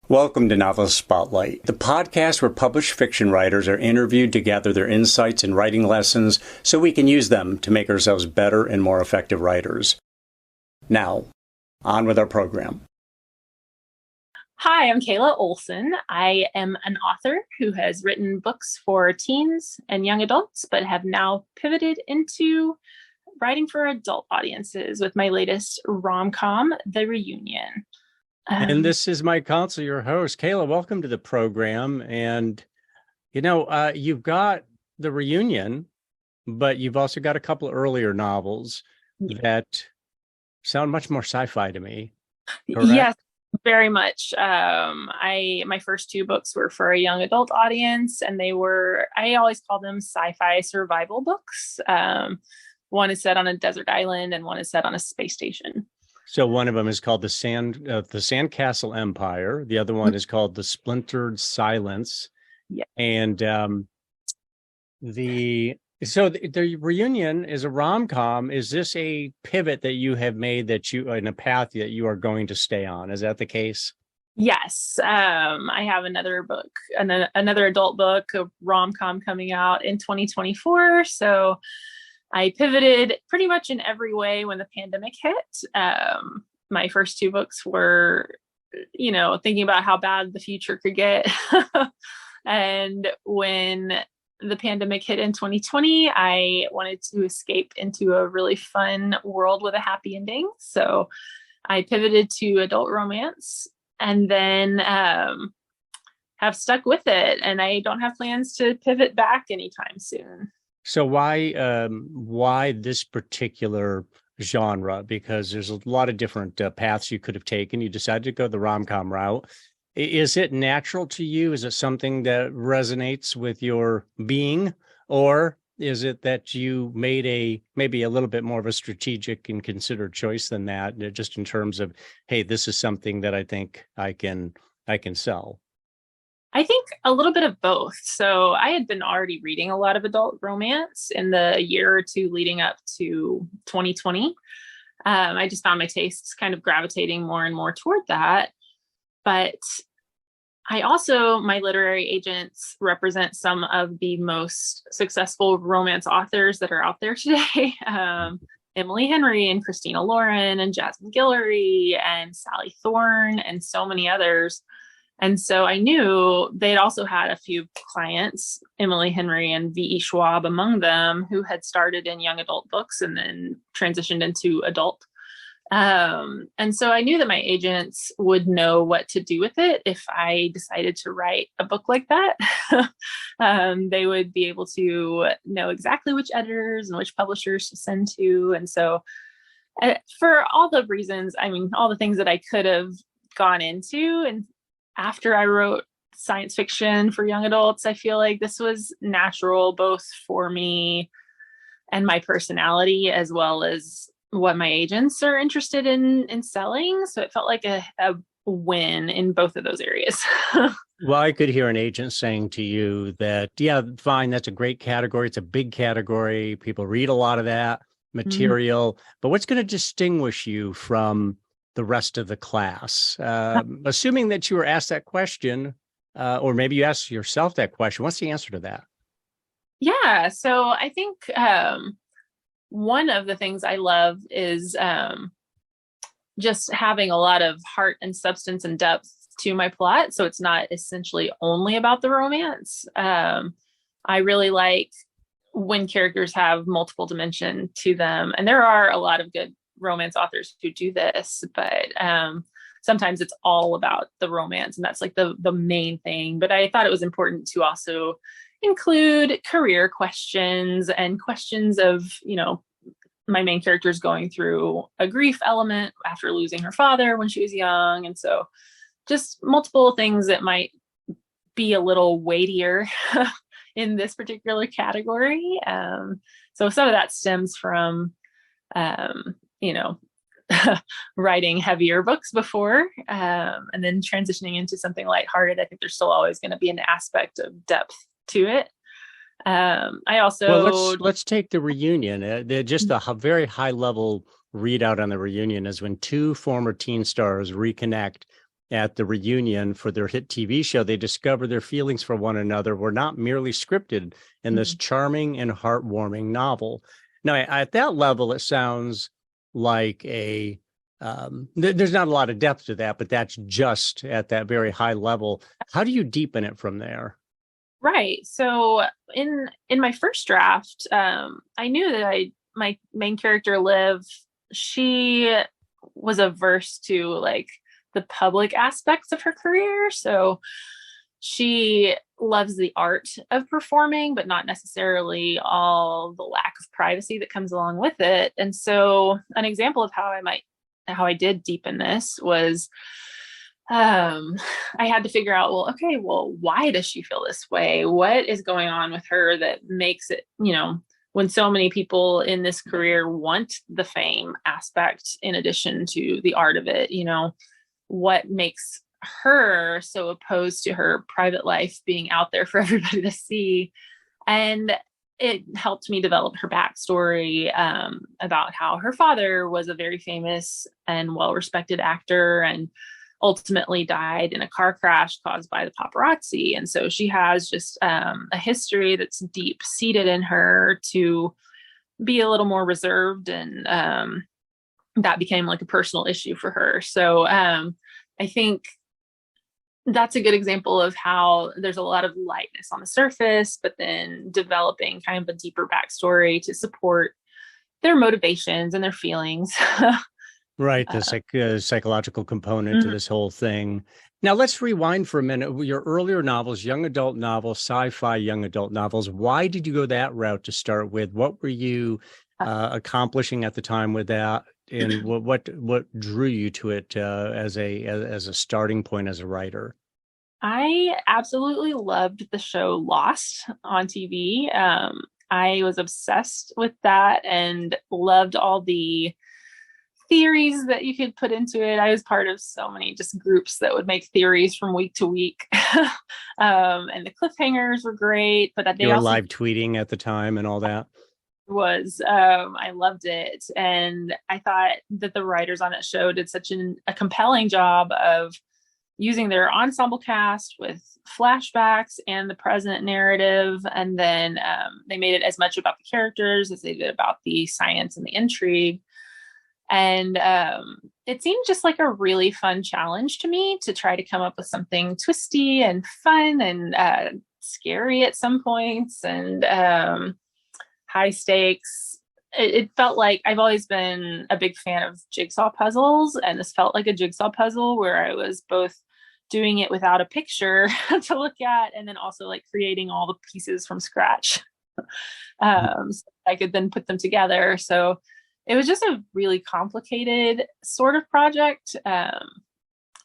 Welcome to Novelist Spotlight, the podcast where published fiction writers are interviewed to gather their insights and writing lessons so we can use them to make ourselves better and more effective writers. Now, on with our program. Hi, I'm Kayla Olson. I am an author who has written books for teens and young adults, but have now pivoted into writing for adult audiences with my latest rom-com, The Reunion. And this is Mike Council, your host. Kayla, welcome to the program. And, you've got The Reunion, but you've also got a couple of earlier novels that sound much more sci-fi to me. Correct? Yes, very much. My first two books were for a young adult audience, and I always call them sci-fi survival books. One is set on a desert island and one is set on a space station. So one of them is called the Sandcastle Empire. The other one is called The Splintered Silence. Yeah. And the Reunion is a rom-com. Is this a pivot that you have made in a path that you are going to stay on? Is that the case? Yes. I have another book, another adult book, a rom-com coming out in 2024. So I pivoted pretty much in every way when the pandemic hit. My first two books were, thinking about how bad the future could get. And when the pandemic hit in 2020, I wanted to escape into a really fun world with a happy ending. So I pivoted to adult romance and then have stuck with it. And I don't have plans to pivot back anytime soon. So why this particular genre? Because there's a lot of different paths you could have taken. You decided to go the rom-com route. Is it natural to you? Is it something that resonates with your being? Or is it that you made maybe a little bit more of a strategic and considered choice than that, just in terms of, hey, this is something that I think I can sell? I think a little bit of both. So I had been already reading a lot of adult romance in the year or two leading up to 2020. I just found my tastes kind of gravitating more and more toward that. But my literary agents represent some of the most successful romance authors that are out there today. Emily Henry and Christina Lauren and Jasmine Guillory and Sally Thorne and so many others. And so I knew they'd also had a few clients, Emily Henry and V.E. Schwab among them, who had started in young adult books and then transitioned into adult. And so I knew that my agents would know what to do with it if I decided to write a book like that. They would be able to know exactly which editors and which publishers to send to. And so for all the reasons, all the things that I could have gone into, and after I wrote science fiction for young adults, I feel like this was natural both for me and my personality, as well as what my agents are interested in selling. So it felt like a win in both of those areas. Well, I could hear an agent saying to you that, yeah, fine, that's a great category. It's a big category. People read a lot of that material. But what's going to distinguish you from the rest of the class? Assuming that you were asked that question, or maybe you asked yourself that question, what's the answer to that? Yeah, so I think one of the things I love is just having a lot of heart and substance and depth to my plot. So it's not essentially only about the romance. I really like when characters have multiple dimension to them. And there are a lot of good romance authors who do this, but sometimes it's all about the romance, and that's like the main thing. But I thought it was important to also include career questions and questions of, my main character is going through a grief element after losing her father when she was young. And so just multiple things that might be a little weightier in this particular category. So some of that stems from writing heavier books before, and then transitioning into something lighthearted. I think there's still always going to be an aspect of depth to it. I also let's take The Reunion. Just a very high level readout on The Reunion is when two former teen stars reconnect at the reunion for their hit TV show, they discover their feelings for one another were not merely scripted in this charming and heartwarming novel. Now, at that level, it sounds like there's not a lot of depth to that, but that's just at that very high level. How do you deepen it from there? Right. So in my first draft, I knew that my main character Liv, she was averse to like the public aspects of her career. So she loves the art of performing, but not necessarily all the lack of privacy that comes along with it. And so an example of how I did deepen this was I had to figure out, well, why does she feel this way? What is going on with her that makes it, when so many people in this career want the fame aspect in addition to the art of it, what makes her so opposed to her private life being out there for everybody to see? And it helped me develop her backstory about how her father was a very famous and well-respected actor and ultimately died in a car crash caused by the paparazzi. And so she has just a history that's deep seated in her to be a little more reserved. And that became like a personal issue for her. So I think that's a good example of how there's a lot of lightness on the surface, but then developing kind of a deeper backstory to support their motivations and their feelings. Right, the psychological component to this whole thing. Now, let's rewind for a minute. Your earlier novels, young adult novels, sci-fi young adult novels, why did you go that route to start with? What were you accomplishing at the time with that? And what drew you to it as a starting point as a writer? I absolutely loved the show Lost on TV. I was obsessed with that and loved all the theories that you could put into it. I was part of so many just groups that would make theories from week to week. And the cliffhangers were great, but they were live tweeting at the time and all that. I loved it. And I thought that the writers on that show did such a compelling job of using their ensemble cast with flashbacks and the present narrative. And then they made it as much about the characters as they did about the science and the intrigue. And it seemed just like a really fun challenge to me to try to come up with something twisty and fun and scary at some points and high stakes. It felt like I've always been a big fan of jigsaw puzzles, and this felt like a jigsaw puzzle where I was both doing it without a picture to look at and then also like creating all the pieces from scratch. So I could then put them together. So it was just a really complicated sort of project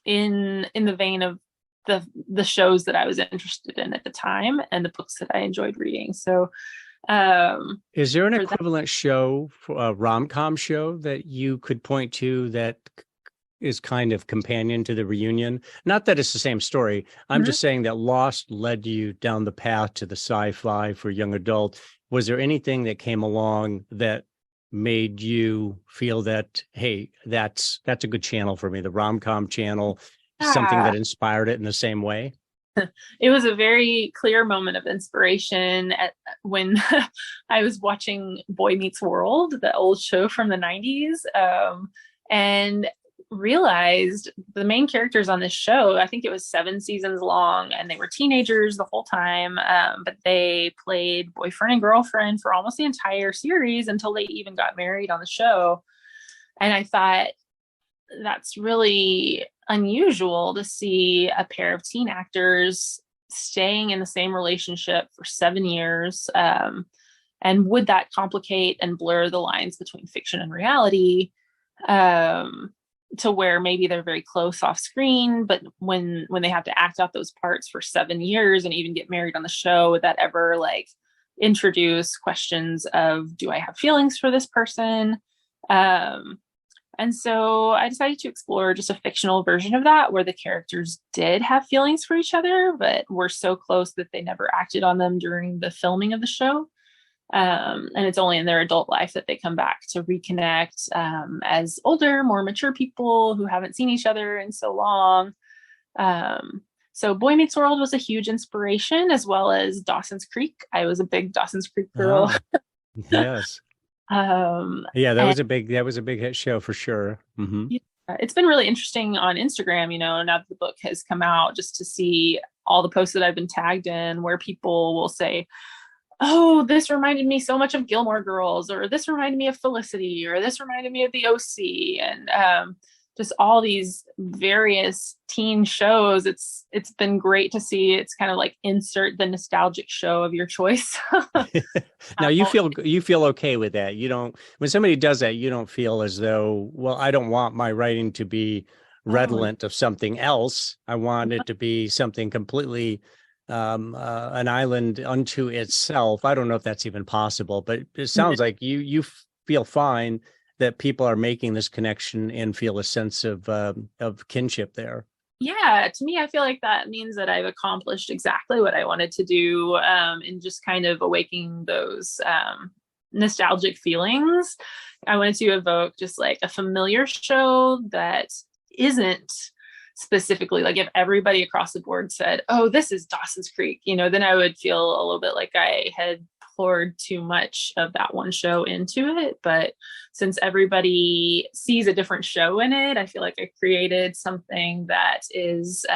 in the vein of the shows that I was interested in at the time and the books that I enjoyed reading. So is there an equivalent show, a rom-com show that you could point to that is kind of companion to the reunion? Not that it's the same story. I'm just saying that Lost led you down the path to the sci-fi for young adult. Was there anything that came along that made you feel that, hey, that's a good channel for me, the rom-com channel, something that inspired it in the same way? It was a very clear moment of inspiration when I was watching Boy Meets World, the old show from the 90s, and realized the main characters on this show, I think it was 7 seasons long, and they were teenagers the whole time, but they played boyfriend and girlfriend for almost the entire series until they even got married on the show. And I thought, that's really unusual to see a pair of teen actors staying in the same relationship for 7 years. And would that complicate and blur the lines between fiction and reality to where maybe they're very close off screen, but when they have to act out those parts for 7 years and even get married on the show, would that ever like introduce questions of, do I have feelings for this person? And so I decided to explore just a fictional version of that where the characters did have feelings for each other, but were so close that they never acted on them during the filming of the show. And it's only in their adult life that they come back to reconnect as older, more mature people who haven't seen each other in so long. So Boy Meets World was a huge inspiration, as well as Dawson's Creek. I was a big Dawson's Creek girl. Oh, yes. Yeah, And that was a big hit show for sure. Hmm. yeah, it's been really interesting on Instagram, now that the book has come out, just to see all the posts that I've been tagged in where people will say, oh, this reminded me so much of Gilmore Girls, or this reminded me of Felicity, or this reminded me of the OC, and just all these various teen shows. It's been great to see. It's kind of like insert the nostalgic show of your choice. Now you feel okay with that. You don't, when somebody does that, you don't feel as though, well, I don't want my writing to be redolent of something else. I want it to be something completely an island unto itself. I don't know if that's even possible, but it sounds like you feel fine that people are making this connection and feel a sense of kinship there. Yeah, to me, I feel like that means that I've accomplished exactly what I wanted to do, in just kind of awakening those nostalgic feelings. I wanted to evoke just like a familiar show that isn't specifically like, if everybody across the board said, oh, this is Dawson's Creek, then I would feel a little bit like I had poured too much of that one show into it. But since everybody sees a different show in it, I feel like I created something that is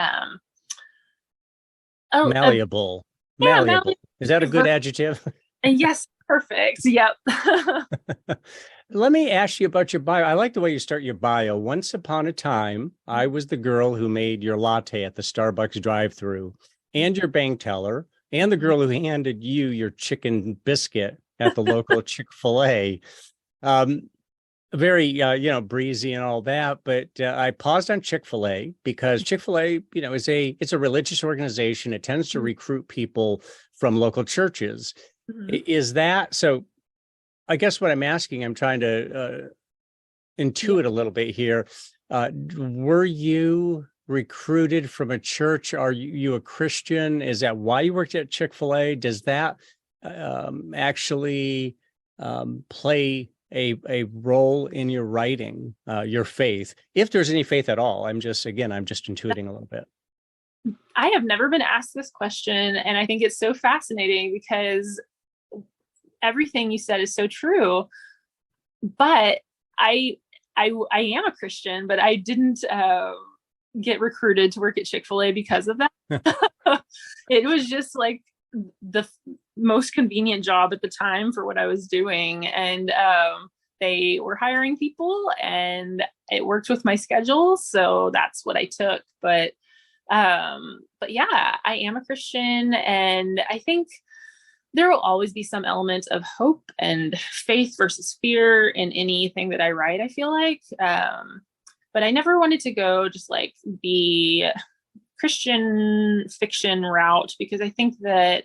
malleable. Yeah, malleable. Is that a good adjective? Yes, perfect. Yep. Let me ask you about your bio. I like the way you start your bio. Once upon a time, I was the girl who made your latte at the Starbucks drive-thru, and your bank teller, and the girl who handed you your chicken biscuit at the local Chick-Fil-A. Very, breezy and all that. But I paused on Chick-Fil-A because Chick-Fil-A, it's a religious organization. It tends to recruit people from local churches. Is that so? I guess what I'm asking, I'm trying to intuit a little bit here. Were you recruited from a church? Are you a Christian? Is that why you worked at Chick-fil-A? Does that actually play a role in your writing, your faith, if there's any faith at all? I'm just intuiting a little bit. I have never been asked this question, and I think it's so fascinating because everything you said is so true. But I am a Christian, but I didn't get recruited to work at Chick-fil-A because of that. It was just like the most convenient job at the time for what I was doing. And they were hiring people and it worked with my schedule. So that's what I took. But yeah, I am a Christian, and I think there will always be some element of hope and faith versus fear in anything that I write, I feel like. But I never wanted to go just like the Christian fiction route, because I think that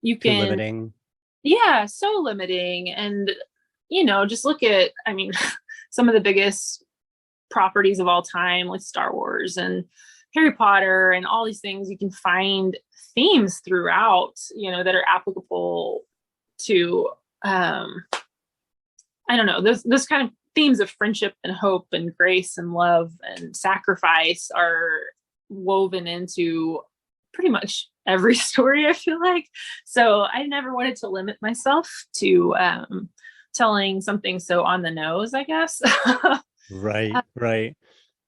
you can... Too limiting. Yeah, so limiting. And, just look at, some of the biggest properties of all time, like Star Wars and Harry Potter and all these things. You can find themes throughout, that are applicable to, I don't know, those kind of themes of friendship and hope and grace and love and sacrifice are woven into pretty much every story, I feel like. So I never wanted to limit myself to telling something so on the nose, I guess. Right.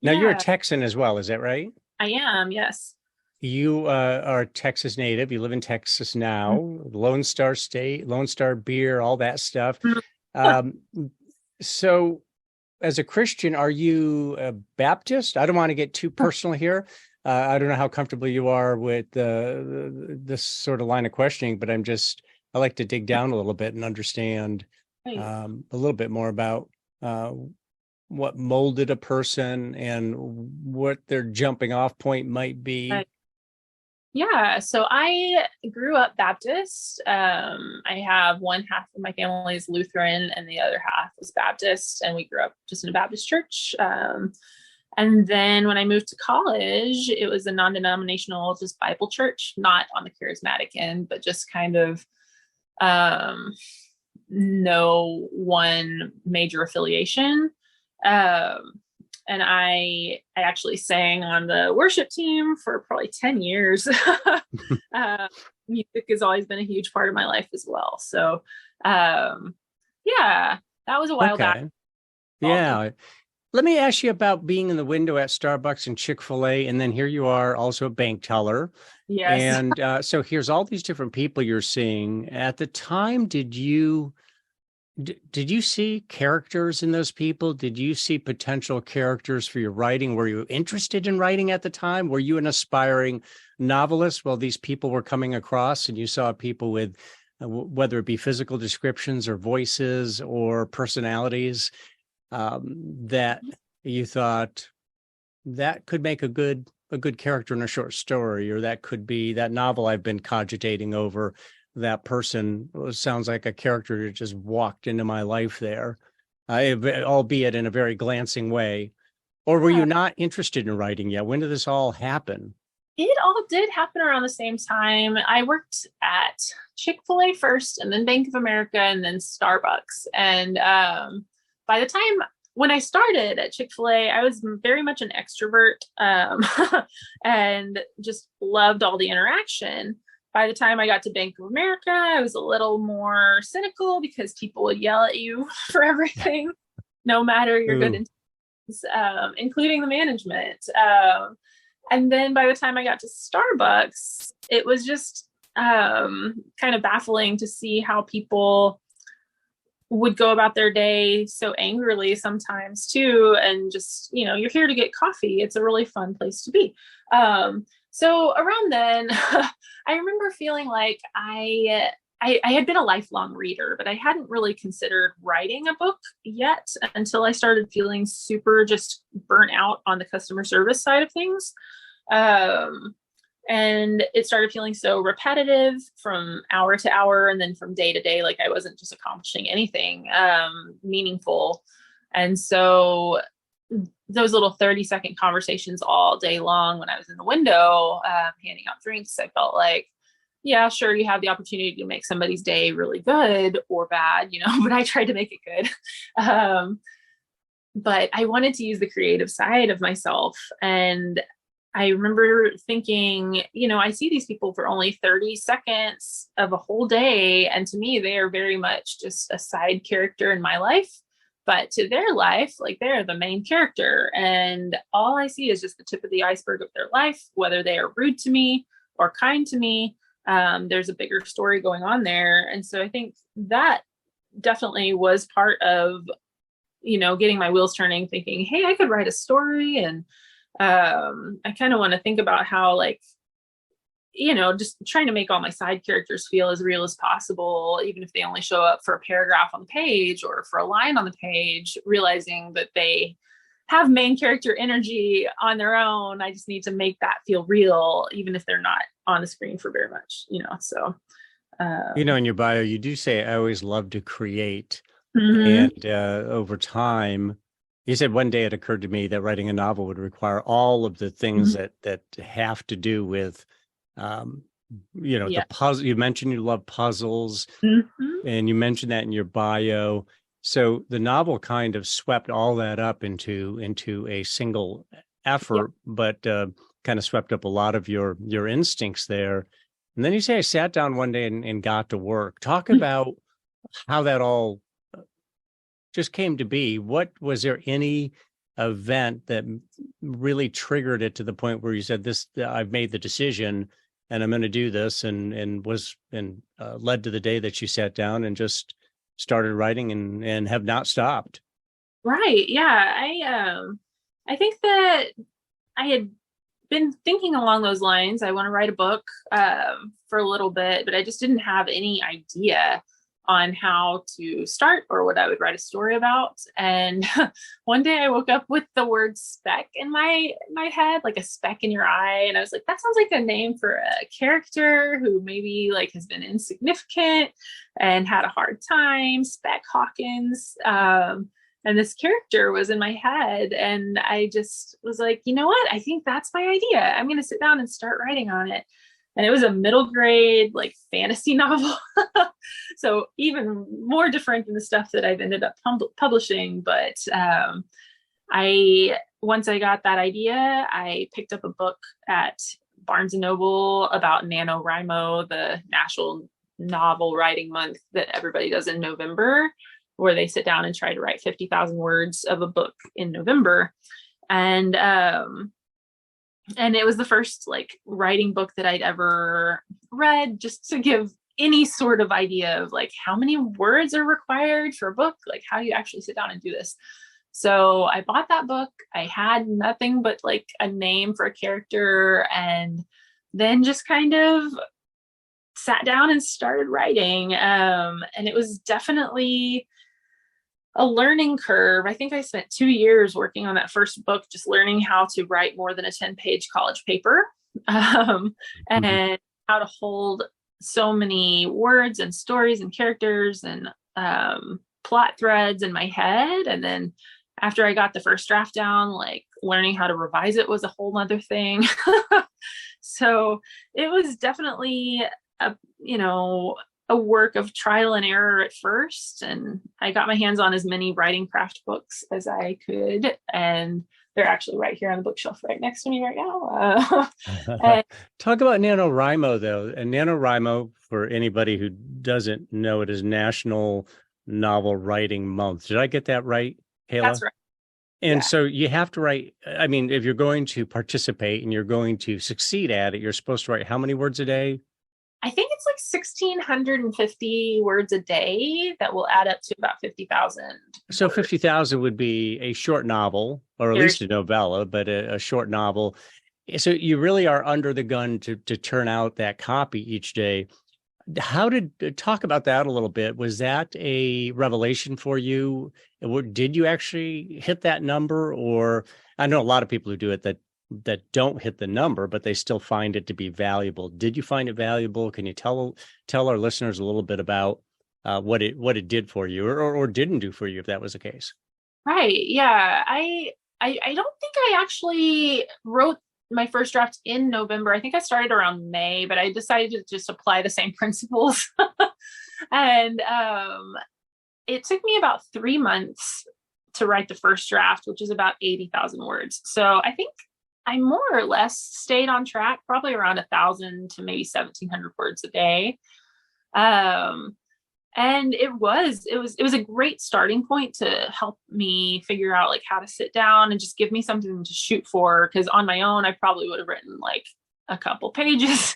Now you're a Texan as well, is that right? I am, yes. You are Texas native. You live in Texas now. Lone Star State, Lone Star beer, all that stuff. So as a Christian, are you a Baptist? I don't want to get too personal here. I don't know how comfortable you are with this sort of line of questioning, but I like to dig down a little bit and understand a little bit more about what molded a person and what their jumping off point might be. Yeah, so I grew up Baptist. I have one half of my family is Lutheran and the other half was Baptist, and we grew up just in a Baptist church. And then when I moved to college, it was a non-denominational, just Bible church, not on the charismatic end, but just kind of no one major affiliation. And I actually sang on the worship team for probably 10 years. Music has always been a huge part of my life as well. So, yeah, that was a while back. Yeah. Let me ask you about being in the window at Starbucks and Chick-Fil-A, and then here you are also a bank teller. Yes. And so here's all these different people you're seeing. At the time, did you see characters in those people? Did you see potential characters for your writing? Were you interested in writing at the time? Were you an aspiring novelist while these people were coming across and you saw people with, whether it be physical descriptions or voices or personalities, that you thought that could make a good character in a short story, or that could be that novel I've been cogitating over? That person sounds like a character that just walked into my life there, albeit in a very glancing way. Or were you not interested in writing yet? When did this all happen? It all did happen around the same time. I worked at Chick-fil-A first, and then Bank of America, and then Starbucks. And by the time when I started at Chick-fil-A, I was very much an extrovert, and just loved all the interaction. By the time I got to Bank of America, I was a little more cynical because people would yell at you for everything, no matter your good intentions, including the management. And then by the time I got to Starbucks, it was just kind of baffling to see how people would go about their day so angrily sometimes too. And just, you're here to get coffee. It's a really fun place to be. So around then, I remember feeling like I had been a lifelong reader, but I hadn't really considered writing a book yet until I started feeling super just burnt out on the customer service side of things. And it started feeling so repetitive from hour to hour and then from day to day, like I wasn't just accomplishing anything meaningful. And so those little 30-second conversations all day long when I was in the window handing out drinks, I felt like, yeah, sure, you have the opportunity to make somebody's day really good or bad, but I tried to make it good. But I wanted to use the creative side of myself. And I remember thinking, I see these people for only 30 seconds of a whole day. And to me, they are very much just a side character in my life. But to their life, like they're the main character. And all I see is just the tip of the iceberg of their life, whether they are rude to me or kind to me. There's a bigger story going on there. And so I think that definitely was part of, getting my wheels turning, thinking, hey, I could write a story. And I kind of want to think about how, just trying to make all my side characters feel as real as possible, even if they only show up for a paragraph on the page or for a line on the page, realizing that they have main character energy on their own. I just need to make that feel real, even if they're not on the screen for very much, so. In your bio, you do say, I always love to create. Mm-hmm. And over time, you said one day it occurred to me that writing a novel would require all of the things that have to do with, the puzzle. You mentioned you love puzzles, and you mentioned that in your bio. So the novel kind of swept all that up into a single effort, but kind of swept up a lot of your instincts there. And then you say, I sat down one day and got to work. Talk about how that all just came to be. Was there any event that really triggered it to the point where you said, I've made the decision and I'm going to do this, and led to the day that you sat down and just started writing and have not stopped? Right. Yeah. I think that I had been thinking along those lines. I want to write a book for a little bit, but I just didn't have any idea on how to start or what I would write a story about. And one day I woke up with the word speck in my head, like a speck in your eye. And I was like, that sounds like a name for a character who maybe has been insignificant and had a hard time, Speck Hawkins. And this character was in my head. And I just was like, you know what? I think that's my idea. I'm going to sit down and start writing on it. And it was a middle grade, fantasy novel. So even more different than the stuff that I've ended up publishing. But I once I got that idea, I picked up a book at Barnes and Noble about NaNoWriMo, the National Novel Writing Month that everybody does in November, where they sit down and try to write 50,000 words of a book in November. And it was the first like writing book that I'd ever read, just to give any sort of idea of like how many words are required for a book, like how you actually sit down and do this. So I bought that book. I had nothing but like a name for a character, and then just kind of sat down and started writing. And it was definitely a learning curve. I think I spent 2 years working on that first book, just learning how to write more than a 10-page college paper, and how to hold so many words and stories and characters and plot threads in my head. And then after I got the first draft down, like learning how to revise it was a whole nother thing. So it was definitely a work of trial and error at first. And I got my hands on as many writing craft books as I could. And they're actually right here on the bookshelf right next to me right now. Talk about NaNoWriMo, though. And NaNoWriMo, for anybody who doesn't know, it is National Novel Writing Month. Did I get that right, Kayla? That's right. And so you have to write, I mean, if you're going to participate and you're going to succeed at it, you're supposed to write how many words a day? I think it's like 1,650 words a day that will add up to about 50,000. So 50,000 would be a short novel, or at least a novella, but a short novel. So you really are under the gun to turn out that copy each day. Talk about that a little bit. Was that a revelation for you? Did you actually hit that number? Or I know a lot of people who do it that don't hit the number, but they still find it to be valuable. Did you find it valuable? Can you tell our listeners a little bit about what it did for you, or didn't do for you, if that was the case? Right. Yeah. I don't think I actually wrote my first draft in November. I think I started around May, but I decided to just apply the same principles. And it took me about 3 months to write the first draft, which is about 80,000 words. So I think I more or less stayed on track, probably around 1,000 to maybe 1,700 words a day. And it was a great starting point to help me figure out like how to sit down and just give me something to shoot for. Cause on my own, I probably would have written like a couple pages.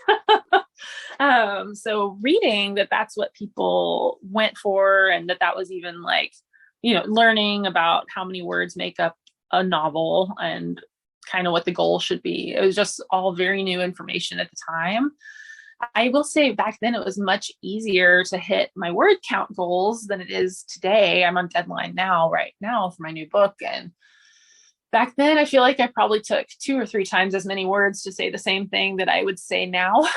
So reading that's what people went for, and that was even like, learning about how many words make up a novel and kind of what the goal should be. It was just all very new information at the time. I will say back then it was much easier to hit my word count goals than it is today. I'm on deadline right now for my new book. And back then I feel like I probably took 2 or 3 times as many words to say the same thing that I would say now.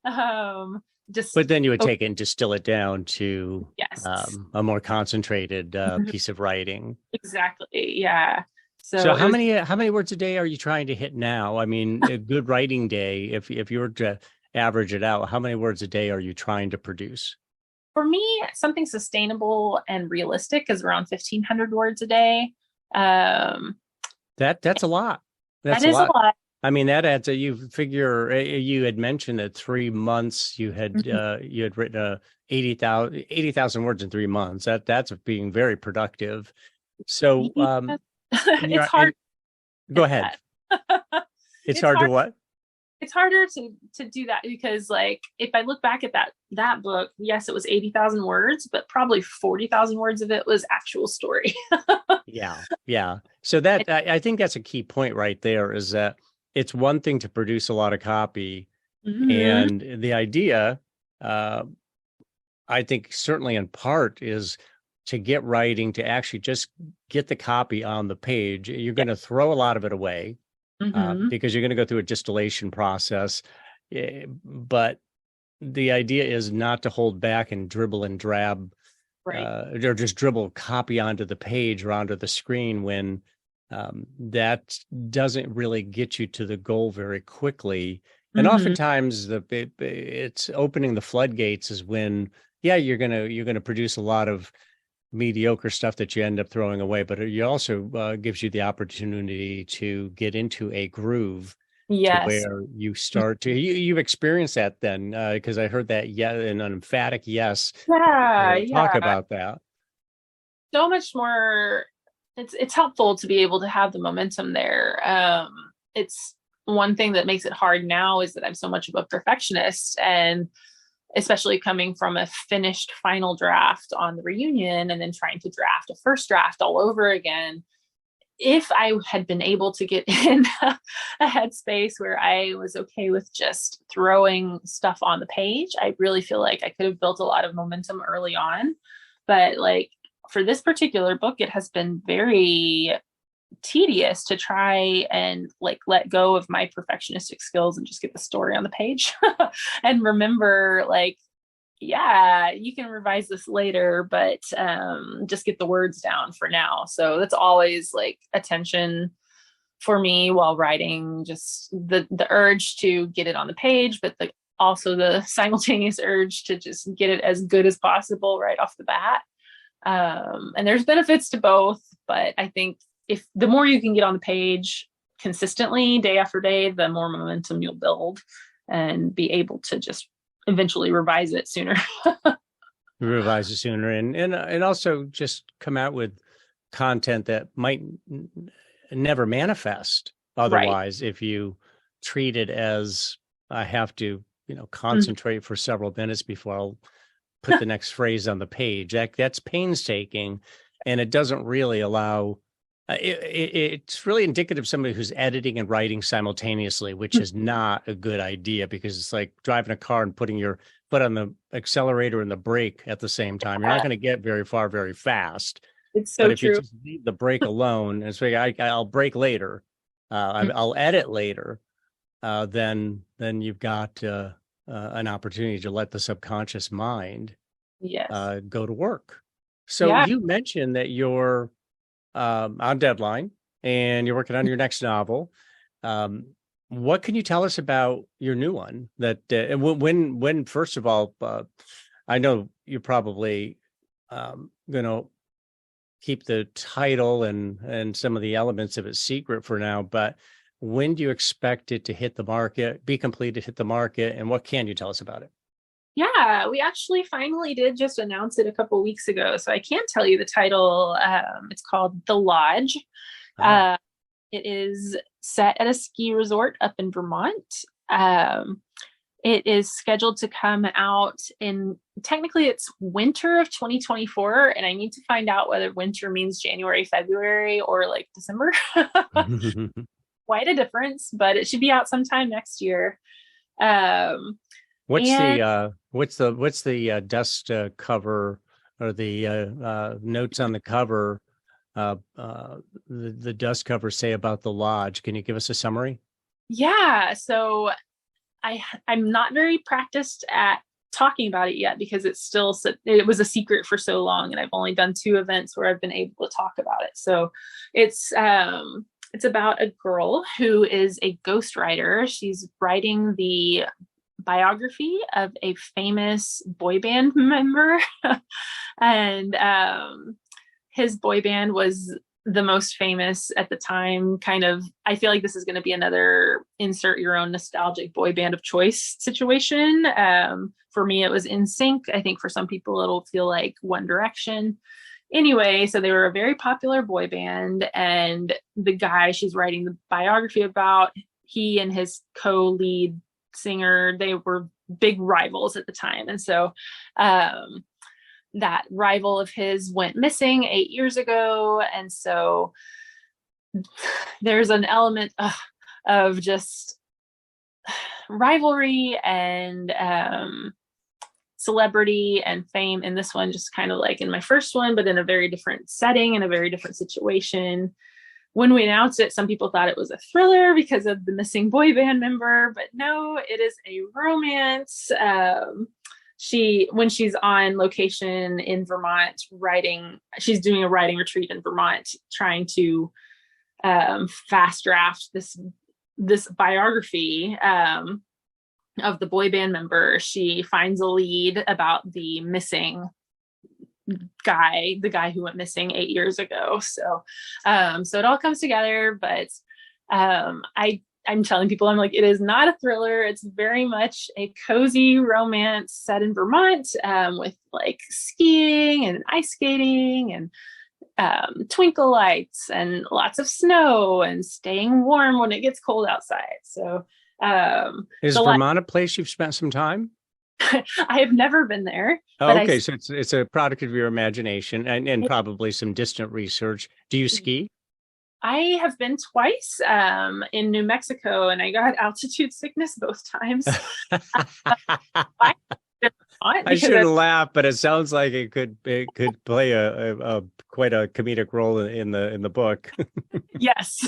But then you would take it and distill it down to yes. A more concentrated piece of writing. Exactly. Yeah. So how many words a day are you trying to hit now? I mean, a good writing day, if you were to average it out, how many words a day are you trying to produce? For me, something sustainable and realistic is around 1,500 words a day. That's a lot. That is a lot. I mean, that adds you figure, you had mentioned that 3 months you had written 80,000 words in 3 months. That's being very productive. So it's hard. Go ahead. It's hard to what? It's harder to do that because, like, if I look back at that book, yes, it was 80,000 words, but probably 40,000 words of it was actual story. Yeah. So that I think that's a key point right there, is that it's one thing to produce a lot of copy, and the idea, I think certainly in part, is to get writing, to actually just get the copy on the page. You're going to throw a lot of it away. Because you're going to go through a distillation process. But the idea is not to hold back and dribble and drab, or just dribble copy onto the page or onto the screen when that doesn't really get you to the goal very quickly. And oftentimes it's opening the floodgates is when, you're going to produce a lot of mediocre stuff that you end up throwing away, but it also gives you the opportunity to get into a groove to Yes. where you start to you've experienced that then, because I heard that an emphatic yes. Yeah, Talk yeah. about that. So much more. It's helpful to be able to have the momentum there. It's one thing that makes it hard now is that I'm so much of a perfectionist, and especially coming from a finished final draft on the reunion and then trying to draft a first draft all over again. If I had been able to get in a headspace where I was okay with just throwing stuff on the page, I really feel like I could have built a lot of momentum early on. But like for this particular book, it has been very tedious to try and like let go of my perfectionistic skills and just get the story on the page and remember like, yeah, you can revise this later, but just get the words down for now. So that's always like a tension for me while writing, just the urge to get it on the page, but also the simultaneous urge to just get it as good as possible right off the bat. And there's benefits to both, but I think if the more you can get on the page consistently day after day, the more momentum you'll build and be able to just eventually revise it sooner. Revise it sooner, and also just come out with content that might never manifest otherwise, right, if you treat it as I have to, concentrate for several minutes before I'll put the next phrase on the page. That's painstaking, and it doesn't really allow. It's really indicative of somebody who's editing and writing simultaneously, which is not a good idea because it's like driving a car and putting your foot on the accelerator and the brake at the same time. You're not going to get very far very fast. It's so but if true. you just leave the brake alone and say, I'll brake later, I'll edit later, then you've got an opportunity to let the subconscious mind go to work. So you mentioned that you're on deadline and you're working on your next novel. What can you tell us about your new one? That when first of all, I know you're probably going to keep the title and some of the elements of it secret for now, but when do you expect it to hit the market, be completed, hit the market, and what can you tell us about it? Yeah, we actually finally did just announce it a couple weeks ago. So I can't tell you the title. It's called The Lodge. It is set at a ski resort up in Vermont. It is scheduled to come out technically it's winter of 2024. And I need to find out whether winter means January, February, or like December. Quite a difference, but it should be out sometime next year. What's the dust cover or the notes on the cover? The dust cover say about the lodge. Can you give us a summary? Yeah, so I'm not very practiced at talking about it yet because it was a secret for so long, and I've only done 2 events where I've been able to talk about it. So it's about a girl who is a ghostwriter. She's writing the biography of a famous boy band member. And his boy band was the most famous at the time. Kind of, I feel like this is going to be another insert your own nostalgic boy band of choice situation. For me, it was NSYNC. I think for some people, it'll feel like One Direction. Anyway, so they were a very popular boy band, and the guy she's writing the biography about, he and his co-lead singer, they were big rivals at the time. And so that rival of his went missing 8 years ago. And so there's an element of just rivalry and celebrity and fame in this one, just kind of like in my first one, but in a very different setting and a very different situation. When we announced it, some people thought it was a thriller because of the missing boy band member, but no, it is a romance. When she's on location in Vermont she's doing a writing retreat in Vermont, trying to fast draft this biography of the boy band member. She finds a lead about the missing the guy who went missing 8 years ago. So so it all comes together, but I'm telling people, I'm like, it is not a thriller. It's very much a cozy romance set in Vermont, with like skiing and ice skating and twinkle lights and lots of snow and staying warm when it gets cold outside. So is Vermont a place you've spent some time? I have never been there. Oh, okay, so it's a product of your imagination and probably some distant research. Do you ski? I have been twice in New Mexico, and I got altitude sickness both times. I shouldn't laugh, but it sounds like it could play a quite a comedic role in the book. Yes,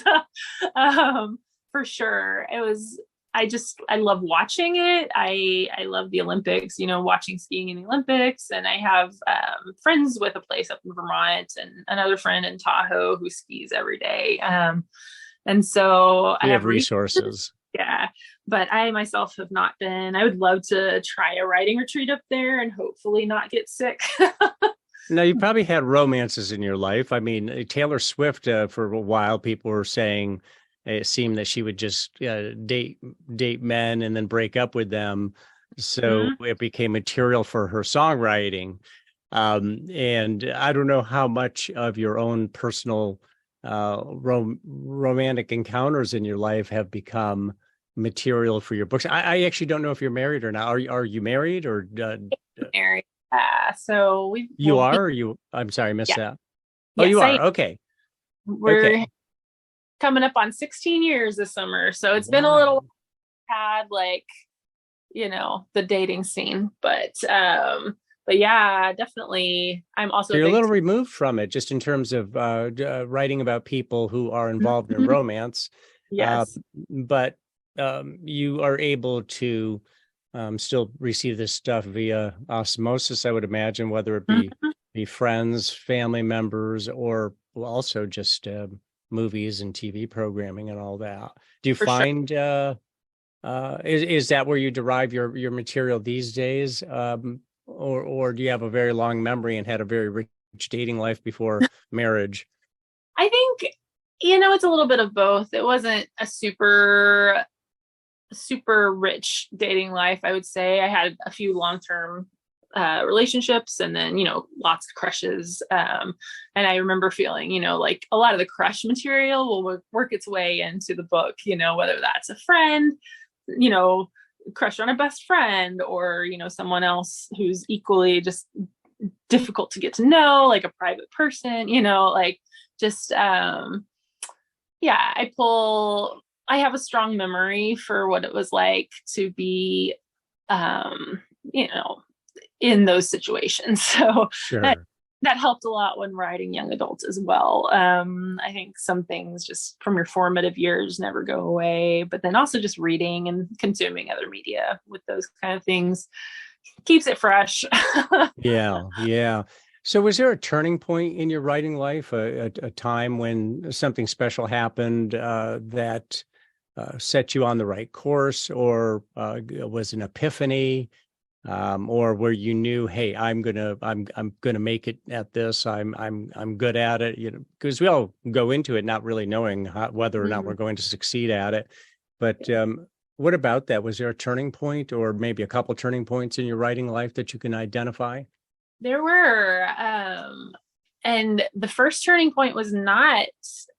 for sure. It was. I love watching it. I love the Olympics, watching skiing in the Olympics. And I have friends with a place up in Vermont and another friend in Tahoe who skis every day. And so I have resources. Yeah. But I myself have not been. I would love to try a riding retreat up there and hopefully not get sick. Now, you probably had romances in your life. I mean, Taylor Swift, for a while, people were saying it seemed that she would just date men and then break up with them. So it became material for her songwriting. And I don't know how much of your own personal romantic encounters in your life have become material for your books. I actually don't know if you're married or not. Are you married or married? So I'm sorry, I missed that. Oh, yes, you are. Okay. We're coming up on 16 years this summer. So it's been a little had the dating scene, but yeah, definitely. I'm also you're a little removed from it just in terms of writing about people who are involved in romance. Yes. But you are able to still receive this stuff via osmosis, I would imagine, whether it be friends, family members, or also just movies and TV programming and all that. Do you find is that where you derive your material these days, or do you have a very long memory and had a very rich dating life before marriage? I think it's a little bit of both. It wasn't a super rich dating life, I would say. I had a few long-term relationships and then lots of crushes, and I remember feeling like a lot of the crush material will work its way into the book, whether that's a friend, crush on a best friend, or someone else who's equally just difficult to get to know, like a private person, I have a strong memory for what it was like to be in those situations. So sure. That helped a lot when writing young adults as well. I think some things just from your formative years never go away, but then also just reading and consuming other media with those kind of things keeps it fresh. Yeah. So was there a turning point in your writing life, a time when something special happened that set you on the right course, or was an epiphany? Or where you knew, hey, I'm gonna make it at this. I'm good at it. Because we all go into it not really knowing whether or not we're going to succeed at it. But what about that? Was there a turning point, or maybe a couple turning points in your writing life that you can identify? There were, and the first turning point was not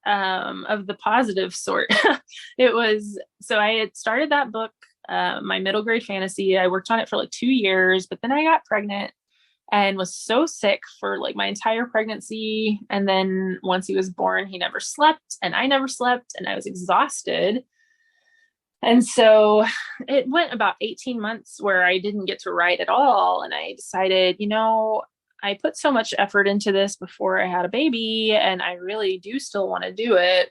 of the positive sort. It was, so I had started that book, my middle grade fantasy. I worked on it for like 2 years, but then I got pregnant and was so sick for like my entire pregnancy. And then once he was born, he never slept and I never slept and I was exhausted. And so it went about 18 months where I didn't get to write at all. And I decided, I put so much effort into this before I had a baby, and I really do still want to do it.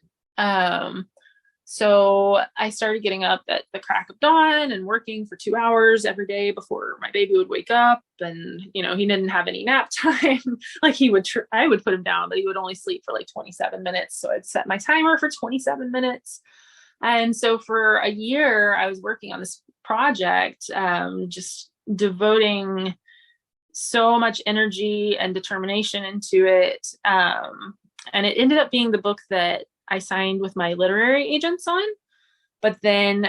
So I started getting up at the crack of dawn and working for 2 hours every day before my baby would wake up. And, he didn't have any nap time. Like I would put him down, but he would only sleep for like 27 minutes. So I'd set my timer for 27 minutes. And so for a year, I was working on this project, just devoting so much energy and determination into it. And it ended up being the book that I signed with my literary agents on. But then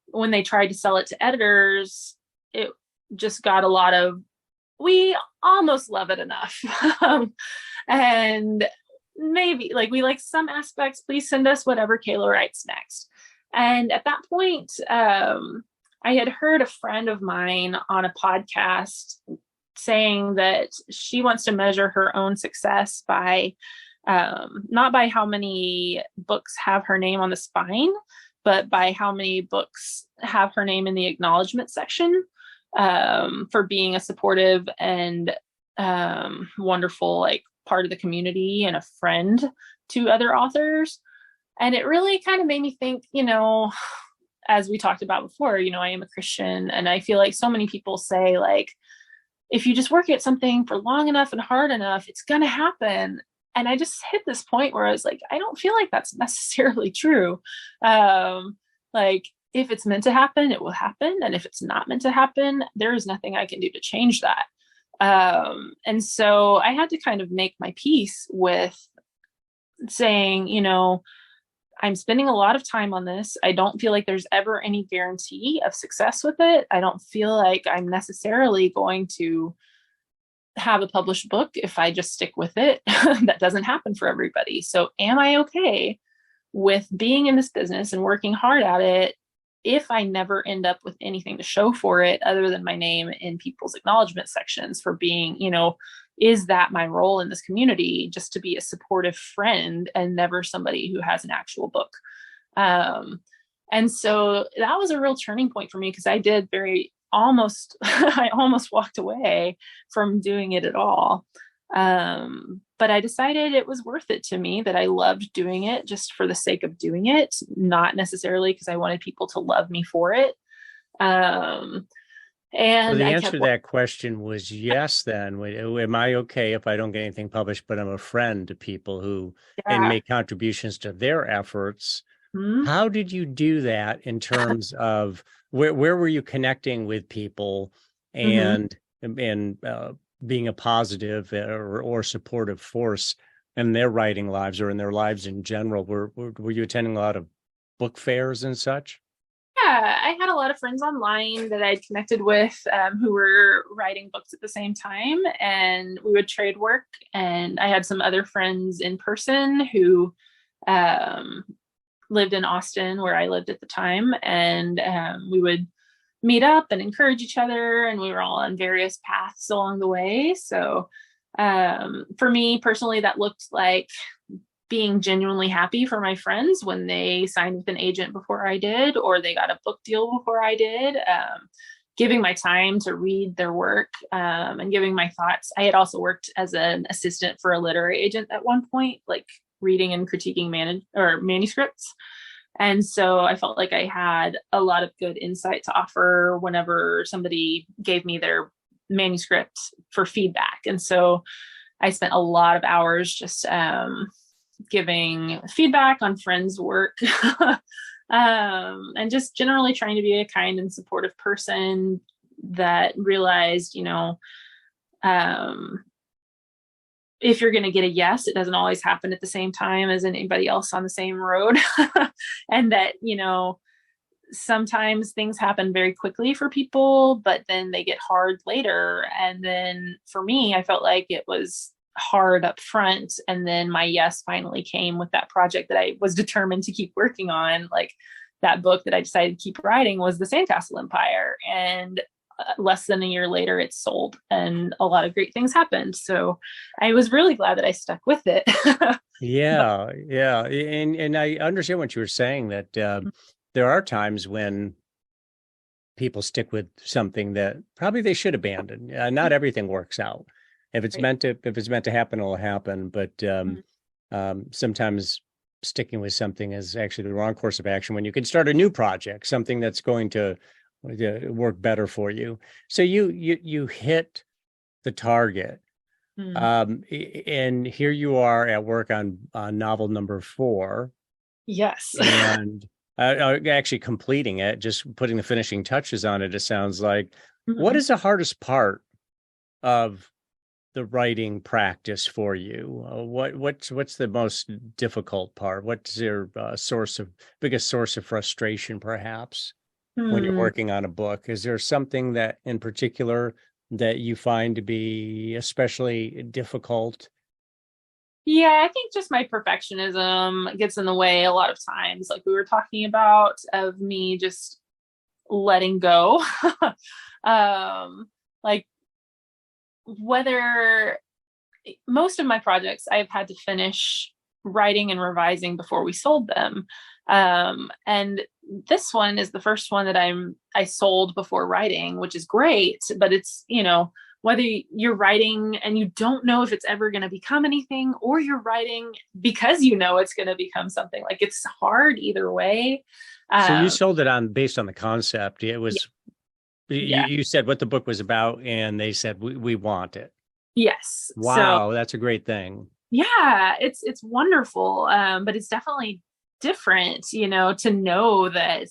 when they tried to sell it to editors, it just got a lot of, we almost love it enough. And maybe like we like some aspects, please send us whatever Kayla writes next. And at that point, I had heard a friend of mine on a podcast saying that she wants to measure her own success by not by how many books have her name on the spine, but by how many books have her name in the acknowledgement section, for being a supportive and wonderful like part of the community and a friend to other authors. And it really kind of made me think, as we talked about before, I am a Christian, and I feel like so many people say, like, if you just work at something for long enough and hard enough, it's going to happen. And I just hit this point where I was like, I don't feel like that's necessarily true. Like, if it's meant to happen, it will happen. And if it's not meant to happen, there is nothing I can do to change that. And so I had to kind of make my peace with saying, I'm spending a lot of time on this. I don't feel like there's ever any guarantee of success with it. I don't feel like I'm necessarily going to have a published book if I just stick with it. That doesn't happen for everybody. So am I okay with being in this business and working hard at it if I never end up with anything to show for it other than my name in people's acknowledgement sections for being, is that my role in this community, just to be a supportive friend and never somebody who has an actual book? And so that was a real turning point for me, because I did I almost walked away from doing it at all. But I decided it was worth it to me, that I loved doing it just for the sake of doing it, not necessarily because I wanted people to love me for it. And so the answer to that question was yes, then. Am I okay if I don't get anything published, but I'm a friend to people who and make contributions to their efforts? Mm-hmm. How did you do that in terms of where were you connecting with people and being a positive or supportive force in their writing lives or in their lives in general? Were you attending a lot of book fairs and such? Yeah, I had a lot of friends online that I'd connected with who were writing books at the same time, and we would trade work. And I had some other friends in person who lived in Austin, where I lived at the time, and we would meet up and encourage each other, and we were all on various paths along the way. So for me personally, that looked like being genuinely happy for my friends when they signed with an agent before I did, or they got a book deal before I did, giving my time to read their work and giving my thoughts. I had also worked as an assistant for a literary agent at one point, like reading and critiquing manuscripts. And so I felt like I had a lot of good insight to offer whenever somebody gave me their manuscript for feedback. And so I spent a lot of hours just giving feedback on friends' work and just generally trying to be a kind and supportive person that realized, if you're going to get a yes, it doesn't always happen at the same time as anybody else on the same road. And that, sometimes things happen very quickly for people, but then they get hard later. And then for me, I felt like it was hard up front. And then my yes finally came with that project that I was determined to keep working on. Like that book that I decided to keep writing was The Sandcastle Empire. And less than a year later, it sold, and a lot of great things happened. So I was really glad that I stuck with it. Yeah. And I understand what you were saying, that there are times when people stick with something that probably they should abandon. Not everything works out. If it's meant to happen, it'll happen. But sometimes sticking with something is actually the wrong course of action when you can start a new project, something that's going to work better for you. So you hit the target. And here you are at work on novel number 4. Yes. And actually completing it, just putting the finishing touches on it, it sounds like. What is the hardest part of the writing practice for you? What's the most difficult part? What's your biggest source of frustration, perhaps, when you're Hmm. working on a book? Is there something that in particular that you find to be especially difficult? Yeah, I think just my perfectionism gets in the way a lot of times, like we were talking about, of me just letting go. Like whether most of my projects I've had to finish writing and revising before we sold them. And this one is the first one that I sold before writing, which is great, but it's, whether you're writing and you don't know if it's ever going to become anything, or you're writing because it's going to become something, like it's hard either way. So you Um, sold it on based on the concept. It yeah, was you, yeah, you said what the book was about, and they said we want it. yes. So Wow, that's a great thing. yeah, it's wonderful, but it's definitely different, to know that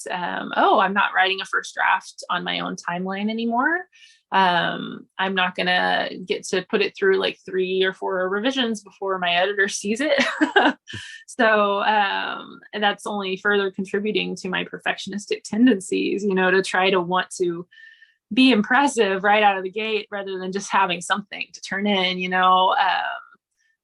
oh, I'm not writing a first draft on my own timeline anymore. I'm not gonna get to put it through like 3 or 4 revisions before my editor sees it. So and that's only further contributing to my perfectionistic tendencies, to try to want to be impressive right out of the gate rather than just having something to turn in,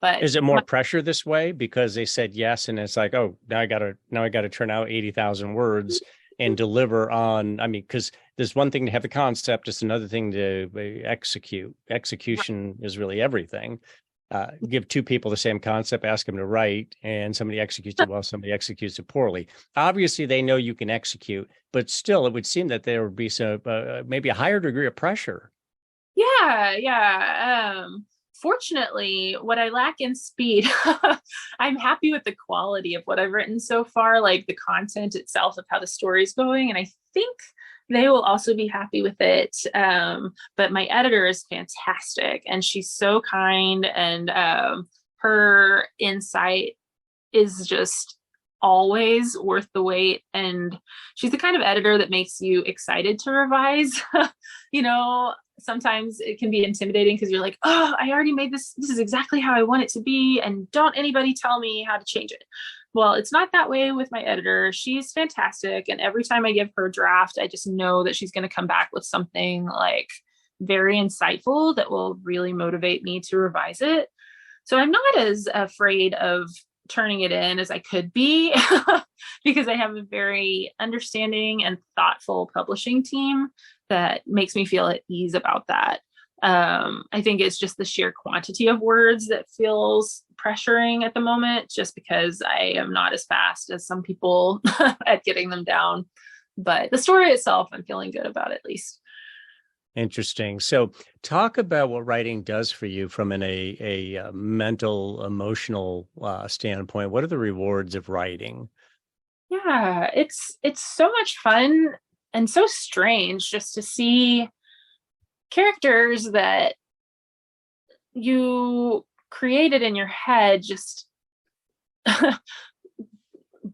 but Is it more pressure this way because they said yes, and it's like, oh, now I gotta turn out 80,000 words and deliver on. I mean, because there's one thing to have the concept, it's another thing to execute. Execution is really everything. Give two people the same concept, ask them to write, and somebody executes it well, somebody executes it poorly. Obviously, they know you can execute, but still, it would seem that there would be some maybe a higher degree of pressure. yeah, yeah. Fortunately, what I lack in speed, I'm happy with the quality of what I've written so far, like the content itself of how the story's going. And I think they will also be happy with it. But my editor is fantastic and she's so kind, and her insight is just always worth the wait. And she's the kind of editor that makes you excited to revise. you know, Sometimes it can be intimidating because you're like, oh, I already made this. This is exactly how I want it to be. And don't anybody tell me how to change it. Well, it's not that way with my editor. She's fantastic. And every time I give her a draft, I just know that she's going to come back with something like very insightful that will really motivate me to revise it. So I'm not as afraid of turning it in as I could be because I have a very understanding and thoughtful publishing team that makes me feel at ease about that. I think it's just the sheer quantity of words that feels pressuring at the moment, just because I am not as fast as some people at getting them down. But the story itself, I'm feeling good about at least. Interesting. So, talk about what writing does for you from a mental, emotional standpoint. What are the rewards of writing? Yeah, it's so much fun and so strange just to see characters that you created in your head just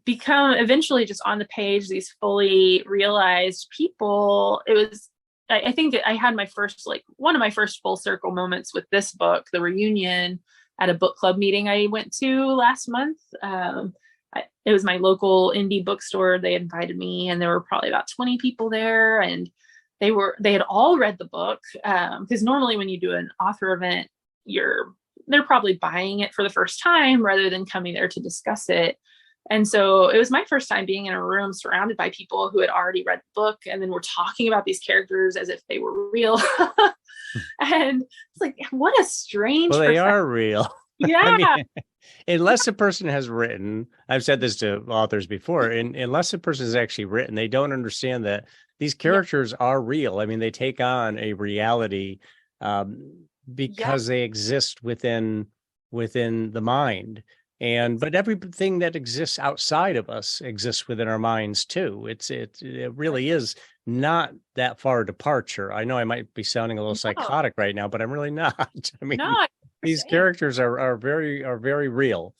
become eventually just on the page these fully realized people. I think that I had my first, like one of my first full circle moments with this book, the reunion, at a book club meeting I went to last month. It was my local indie bookstore. They invited me, and there were probably about 20 people there, and they had all read the book, because normally when you do an author event, they're probably buying it for the first time rather than coming there to discuss it. And so it was my first time being in a room surrounded by people who had already read the book, and then we're talking about these characters as if they were real. And it's like, what a strange Well, they perspective. are real. I mean, Yeah. unless a person has written, I've said this to authors before, and unless a person has actually written, they don't understand that these Yeah. characters are real. I mean, they take on a reality Yeah. because they exist within the mind. But everything that exists outside of us exists within our minds too. It really is not that far a departure. I know I might be sounding a little No, psychotic right now, but I'm really not. I no, mean, I these understand. characters are very real.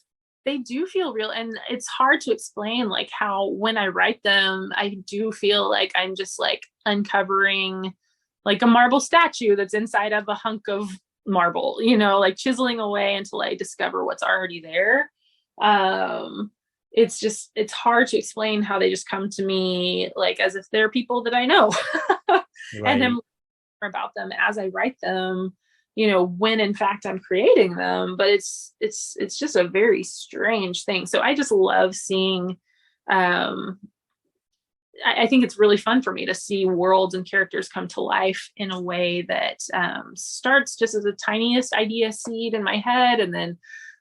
They do feel real, and it's hard to explain like how when I write them I do feel like I'm just like uncovering like a marble statue that's inside of a hunk of marble, like chiseling away until I discover what's already there. It's hard to explain how they just come to me like as if they're people that I know. And then about them as I write them, when in fact I'm creating them. But it's just a very strange thing. So I just love seeing, I think it's really fun for me to see worlds and characters come to life in a way that starts just as the tiniest idea seed in my head, and then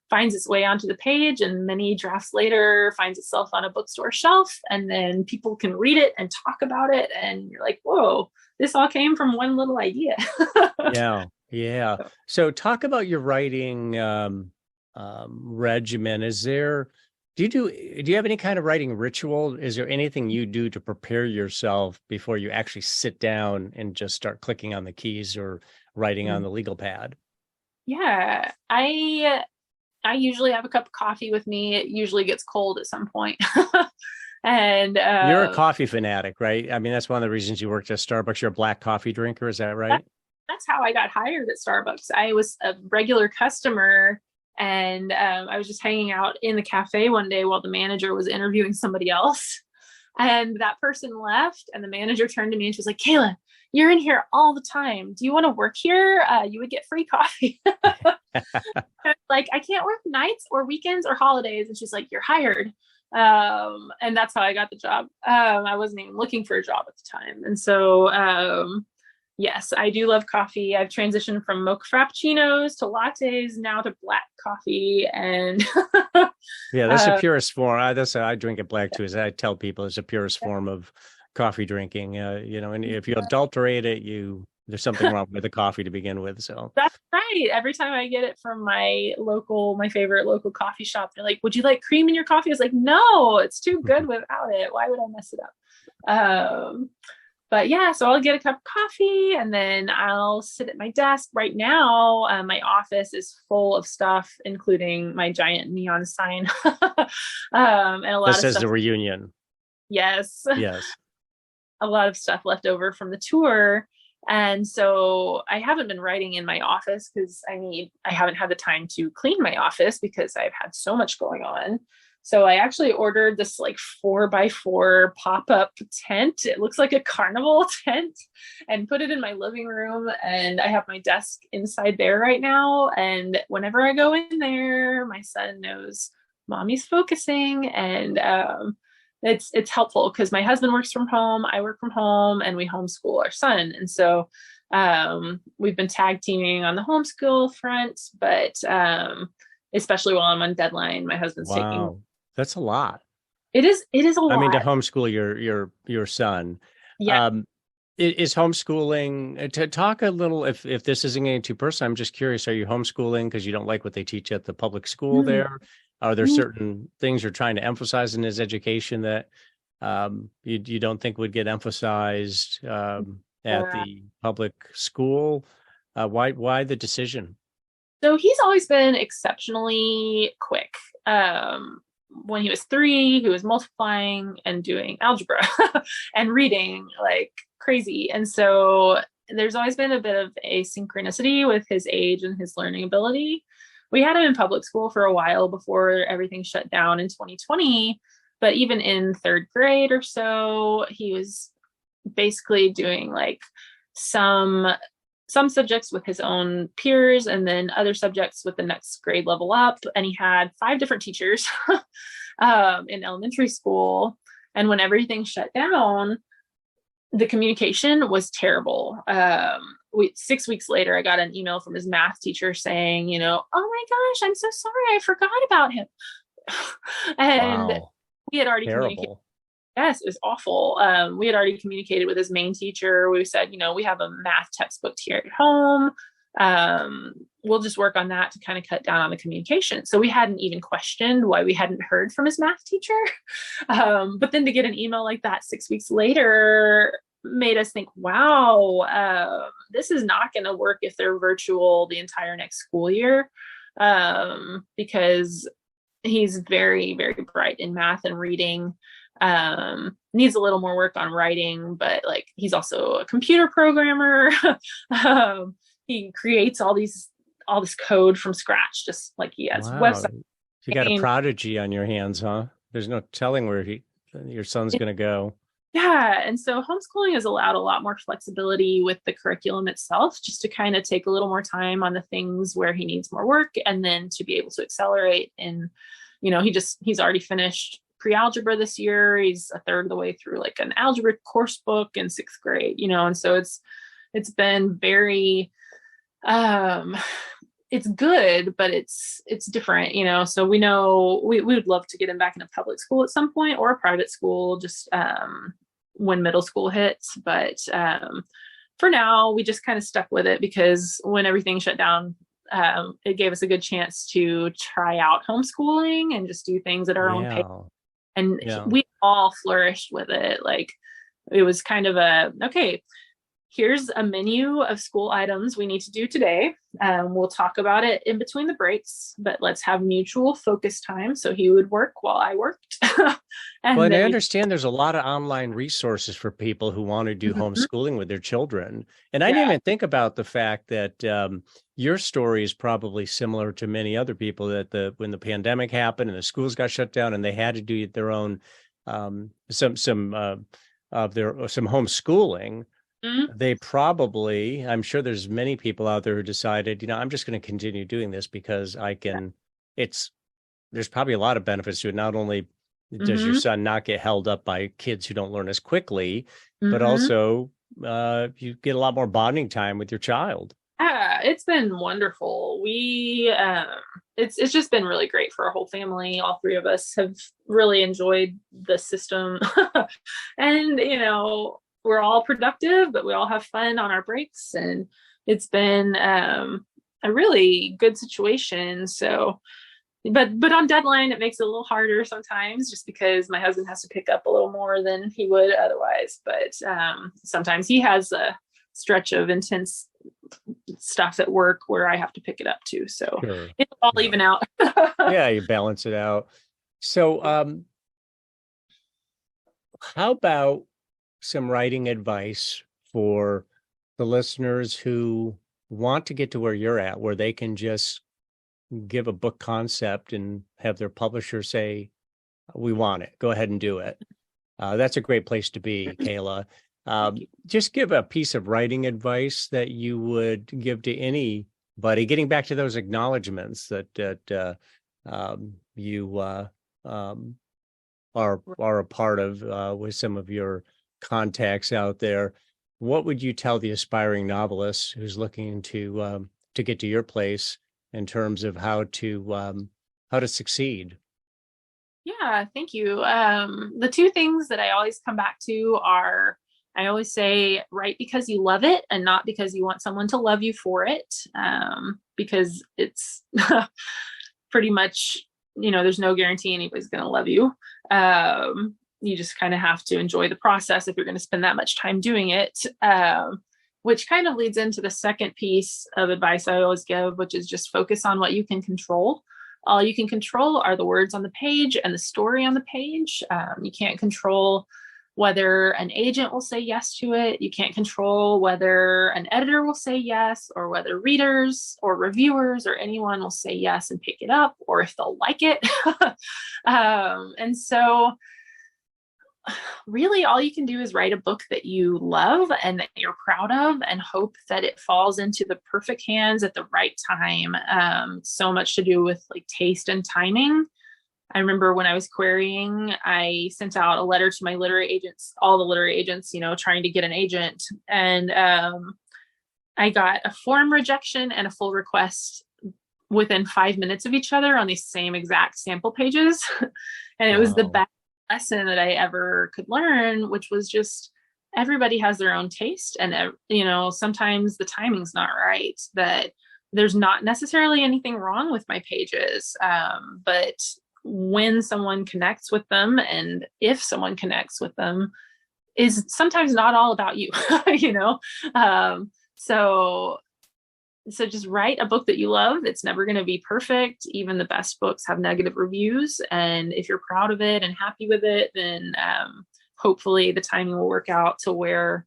finds its way onto the page, and many drafts later finds itself on a bookstore shelf, and then people can read it and talk about it, and you're like, whoa, this all came from one little idea. Yeah. So talk about your writing regimen. Do you have any kind of writing ritual? Is there anything you do to prepare yourself before you actually sit down and just start clicking on the keys or writing on the legal pad? Yeah, I usually have a cup of coffee with me. It usually gets cold at some point. And you're a coffee fanatic, right? I mean, that's one of the reasons you worked at Starbucks. You're a black coffee drinker. Is that right? That's how I got hired at Starbucks. I was a regular customer, and I was just hanging out in the cafe one day while the manager was interviewing somebody else. And that person left, and the manager turned to me and she was like, Kayla, you're in here all the time. Do you want to work here? You would get free coffee. Like, I can't work nights or weekends or holidays. And she's like, you're hired. And that's how I got the job. I wasn't even looking for a job at the time. And so, yes, I do love coffee. I've transitioned from mocha frappuccinos to lattes, now to black coffee. And yeah, that's the purest form. That's how I drink it black too. As I tell people, it's the purest form of coffee drinking. And if you adulterate it, there's something wrong with the coffee to begin with. So that's right. Every time I get it from my favorite local coffee shop, they're like, would you like cream in your coffee? I was like, no, it's too good without it. Why would I mess it up? But yeah, so I'll get a cup of coffee, and then I'll sit at my desk. Right now, my office is full of stuff, including my giant neon sign. And a lot that of says stuff. The Reunion. Yes. Yes. A lot of stuff left over from the tour. And so I haven't been writing in my office because I haven't had the time to clean my office because I've had so much going on. So I actually ordered this like 4x4 pop-up tent. It looks like a carnival tent, and put it in my living room. And I have my desk inside there right now. And whenever I go in there, my son knows mommy's focusing. And it's helpful because my husband works from home, I work from home, and we homeschool our son. And so we've been tag teaming on the homeschool front, but especially while I'm on deadline, my husband's taking. That's a lot. It is a lot. I mean, to homeschool your son. Yeah. Is homeschooling, to talk a little, if this isn't getting too personal, I'm just curious, are you homeschooling because you don't like what they teach at the public school there? Are there certain things you're trying to emphasize in his education that you don't think would get emphasized at the public school? Why the decision? So he's always been exceptionally quick. When he was 3, he was multiplying and doing algebra and reading like crazy. And so there's always been a bit of asynchronicity with his age and his learning ability. We had him in public school for a while before everything shut down in 2020. But even in 3rd grade or so, he was basically doing like some subjects with his own peers, and then other subjects with the next grade level up. And he had 5 different teachers in elementary school. And when everything shut down, the communication was terrible. 6 weeks later, I got an email from his math teacher saying, oh my gosh, I'm so sorry, I forgot about him. And we had already communicated. Yes, it was awful. We had already communicated with his main teacher. We said, we have a math textbook here at home. We'll just work on that to kind of cut down on the communication. So we hadn't even questioned why we hadn't heard from his math teacher. But then to get an email like that 6 weeks later made us think, wow, this is not going to work if they're virtual the entire next school year, because he's very, very bright in math and reading. Needs a little more work on writing, but like he's also a computer programmer. He creates all this code from scratch, just like he has Wow. websites. You got a prodigy on your hands, huh? There's no telling where your son's going to go. Yeah. And so homeschooling has allowed a lot more flexibility with the curriculum itself, just to kind of take a little more time on the things where he needs more work, and then to be able to accelerate. And, he's already finished pre-algebra this year. He's a third of the way through like an algebra course book in sixth grade, and so it's been very, it's good, but it's different, so we know we would love to get him back in a public school at some point, or a private school, just when middle school hits. But for now, we just kind of stuck with it, because when everything shut down, it gave us a good chance to try out homeschooling and just do things at our own pace. And we all flourished with it. Like, it was kind of okay, here's a menu of school items we need to do today. We'll talk about it in between the breaks, but let's have mutual focus time. So he would work while I worked. And I understand there's a lot of online resources for people who want to do homeschooling with their children. And I didn't even think about the fact that your story is probably similar to many other people, that when the pandemic happened and the schools got shut down and they had to do their own some homeschooling. They probably, I'm sure there's many people out there who decided, I'm just going to continue doing this because I can, there's probably a lot of benefits to it. Not only does your son not get held up by kids who don't learn as quickly, but also you get a lot more bonding time with your child. Yeah, it's been wonderful. It's just been really great for our whole family. All three of us have really enjoyed the system. And, we're all productive, but we all have fun on our breaks, and it's been a really good situation. So, but on deadline, it makes it a little harder sometimes, just because my husband has to pick up a little more than he would otherwise. But sometimes he has a stretch of intense stuff at work where I have to pick it up too. So it'll all even out. Yeah, you balance it out. So how about some writing advice for the listeners who want to get to where you're at, where they can just give a book concept and have their publisher say, we want it, go ahead and do it. That's a great place to be, Kayla. Just give a piece of writing advice that you would give to anybody, getting back to those acknowledgments that you are a part of with some of your contacts out there. What would you tell the aspiring novelist who's looking to get to your place in terms of how to succeed? Yeah, thank you. The two things that I always come back to are, I always say, write because you love it and not because you want someone to love you for it. Because it's pretty much, there's no guarantee anybody's going to love you. You just kind of have to enjoy the process if you're going to spend that much time doing it, which kind of leads into the second piece of advice I always give, which is just focus on what you can control. All you can control are the words on the page and the story on the page. You can't control whether an agent will say yes to it. You can't control whether an editor will say yes, or whether readers or reviewers or anyone will say yes and pick it up, or if they'll like it. And so really all you can do is write a book that you love and that you're proud of, and hope that it falls into the perfect hands at the right time. So much to do with like taste and timing. I remember when I was querying, I sent out a letter to my literary agents, all the literary agents, trying to get an agent. And I got a form rejection and a full request within 5 minutes of each other on these same exact sample pages. And it was the best lesson that I ever could learn, which was just everybody has their own taste, and sometimes the timing's not right. That there's not necessarily anything wrong with my pages, but when someone connects with them, and if someone connects with them, is sometimes not all about you. So So just write a book that you love. It's never going to be perfect. Even the best books have negative reviews. And if you're proud of it and happy with it, then hopefully the timing will work out to where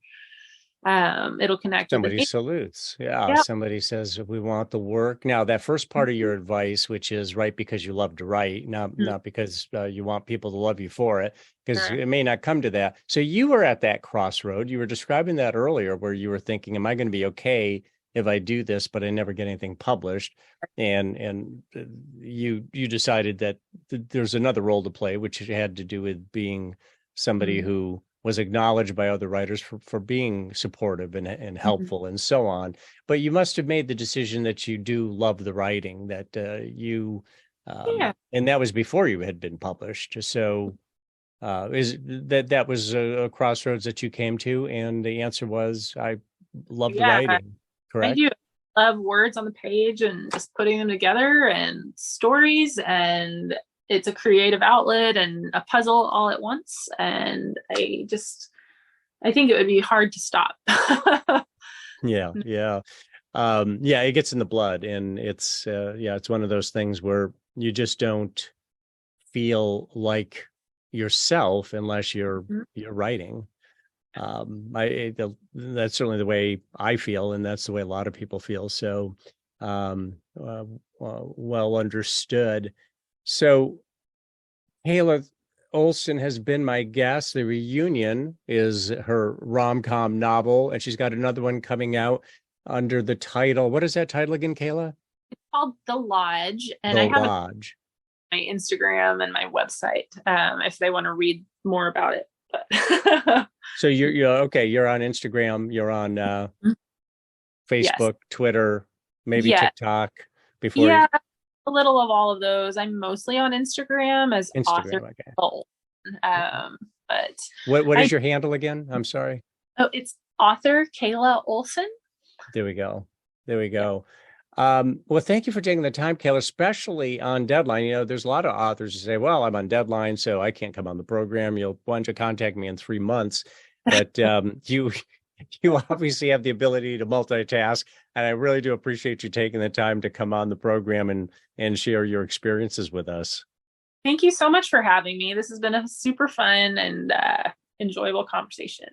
it'll connect with Somebody the salutes. Yeah. yeah. Somebody says we want the work. Now, that first part of your advice, which is write because you love to write, not because you want people to love you for it, because Sure. it may not come to that. So you were at that crossroad. You were describing that earlier where you were thinking, am I going to be okay if I do this, but I never get anything published? And you decided that there's another role to play, which had to do with being somebody Mhm. who was acknowledged by other writers for being supportive and Mhm. helpful and so on. But you must have made the decision that you do love the writing, that Yeah. and that was before you had been published. So is that was a crossroads that you came to, and the answer was, I love the Yeah. writing, I correct? do love words on the page and just putting them together and stories, and it's a creative outlet and a puzzle all at once. And I think it would be hard to stop. Yeah, yeah. Yeah, it gets in the blood, and it's yeah, it's one of those things where you just don't feel like yourself unless you're writing. That's certainly the way I feel, and that's the way a lot of people feel. So, um, well understood. So, Kayla Olson has been my guest. The Reunion is her rom-com novel, and she's got another one coming out under the title. What is that title again, Kayla? Called The Lodge, and The I have a Lodge. my Instagram and my website if they want to read more about it. But So you're okay. You're on Instagram. You're on yes, Facebook, Twitter, maybe yeah, TikTok. Before yeah, a little of all of those. I'm mostly on Instagram as author. Instagram. Okay. Um, but What I is your handle again? I'm sorry. oh, it's author Kayla Olson. There we go. There we Yeah. go. Well, thank you for taking the time, Kayla, especially on deadline. You know, there's a lot of authors who say, well, I'm on deadline, so I can't come on the program. You'll want to contact me in 3 months. But you obviously have the ability to multitask, and I really do appreciate you taking the time to come on the program and share your experiences with us. Thank you so much for having me. This has been a super fun and enjoyable conversation.